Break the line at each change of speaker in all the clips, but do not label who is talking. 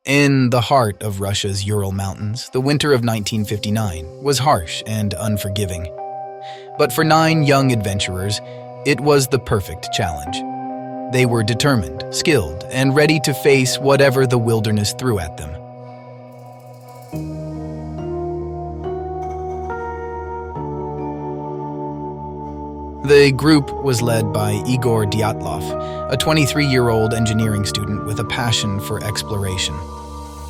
In the heart of Russia's Ural Mountains, the winter of 1959 was harsh and unforgiving. But for 9 young adventurers, it was the perfect challenge. They were determined, skilled, and ready to face whatever the wilderness threw at them. The group was led by Igor Dyatlov, a 23-year-old engineering student with a passion for exploration.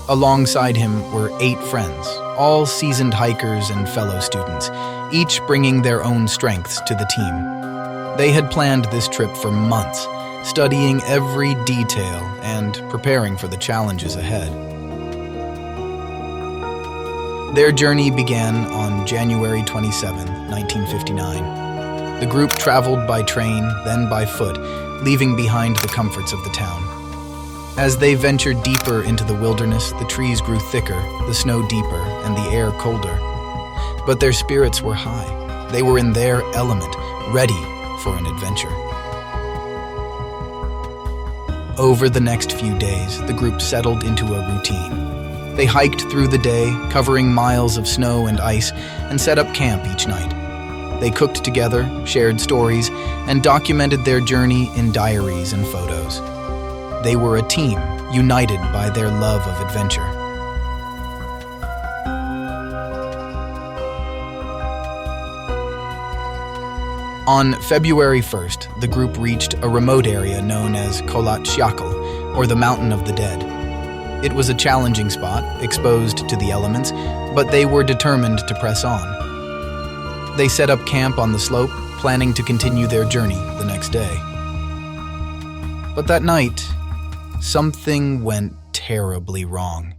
Alongside him were 8 friends, all seasoned hikers and fellow students, each bringing their own strengths to the team. They had planned this trip for months, studying every detail and preparing for the challenges ahead. Their journey began on January 27, 1959. The group traveled by train, then by foot, leaving behind the comforts of the town. As they ventured deeper into the wilderness, the trees grew thicker, the snow deeper, and the air colder. But their spirits were high. They were in their element, ready for an adventure. Over the next few days, the group settled into a routine. They hiked through the day, covering miles of snow and ice, and set up camp each night. They cooked together, shared stories, and documented their journey in diaries and photos. They were a team, united by their love of adventure. On February 1st, the group reached a remote area known as Kolat Shakal, or the Mountain of the Dead. It was a challenging spot, exposed to the elements, but they were determined to press on. They set up camp on the slope, planning to continue their journey the next day. But that night, something went terribly wrong.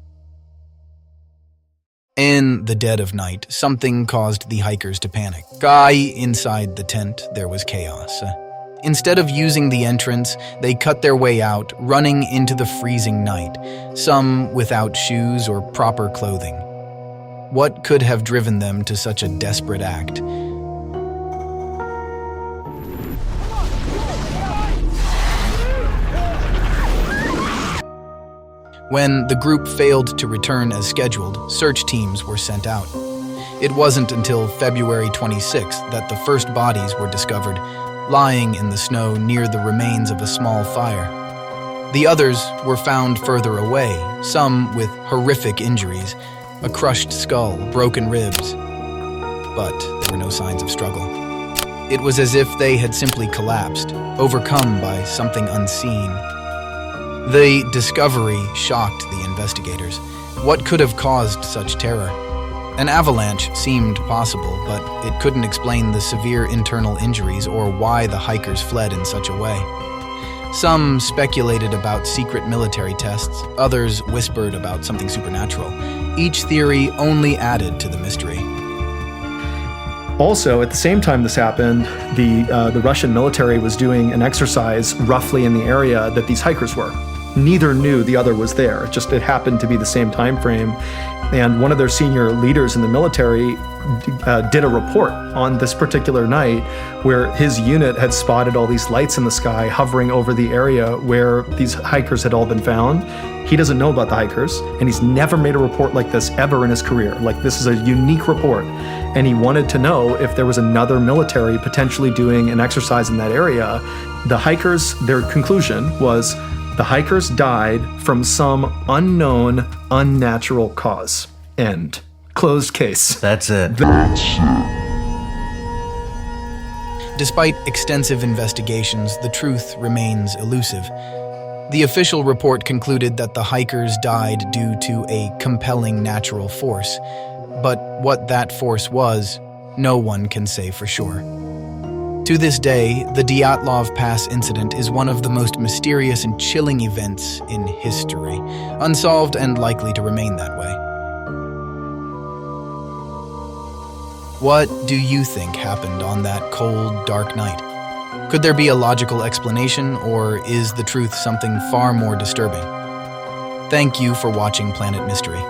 In the dead of night, something caused the hikers to panic. Inside the tent, there was chaos. Instead of using the entrance, they cut their way out, running into the freezing night, some without shoes or proper clothing. What could have driven them to such a desperate act? When the group failed to return as scheduled, search teams were sent out. It wasn't until February 26th that the first bodies were discovered, lying in the snow near the remains of a small fire. The others were found further away, some with horrific injuries, a crushed skull, broken ribs. But there were no signs of struggle. It was as if they had simply collapsed, overcome by something unseen. The discovery shocked the investigators. What could have caused such terror? An avalanche seemed possible, but it couldn't explain the severe internal injuries or why the hikers fled in such a way. Some speculated about secret military tests, others whispered about something supernatural. Each theory only added to the mystery.
Also, at the same time this happened, the Russian military was doing an exercise roughly in the area that these hikers were. Neither knew the other was there, just it happened to be the same time frame. And one of their senior leaders in the military did a report on this particular night where his unit had spotted all these lights in the sky hovering over the area where these hikers had all been found. He doesn't know about the hikers, and he's never made a report like this ever in his career. Like, this is a unique report. And he wanted to know if there was another military potentially doing an exercise in that area. The hikers, their conclusion was the hikers died from some unknown, unnatural cause. End. Closed case.
That's it.
Despite extensive investigations, the truth remains elusive. The official report concluded that the hikers died due to a compelling natural force, but what that force was, no one can say for sure. To this day, the Dyatlov Pass incident is one of the most mysterious and chilling events in history, unsolved and likely to remain that way. What do you think happened on that cold, dark night? Could there be a logical explanation, or is the truth something far more disturbing? Thank you for watching Planet Mystery.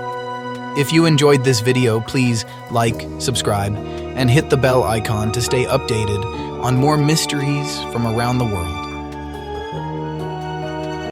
If you enjoyed this video, please like, subscribe, and hit the bell icon to stay updated on more mysteries from around the world.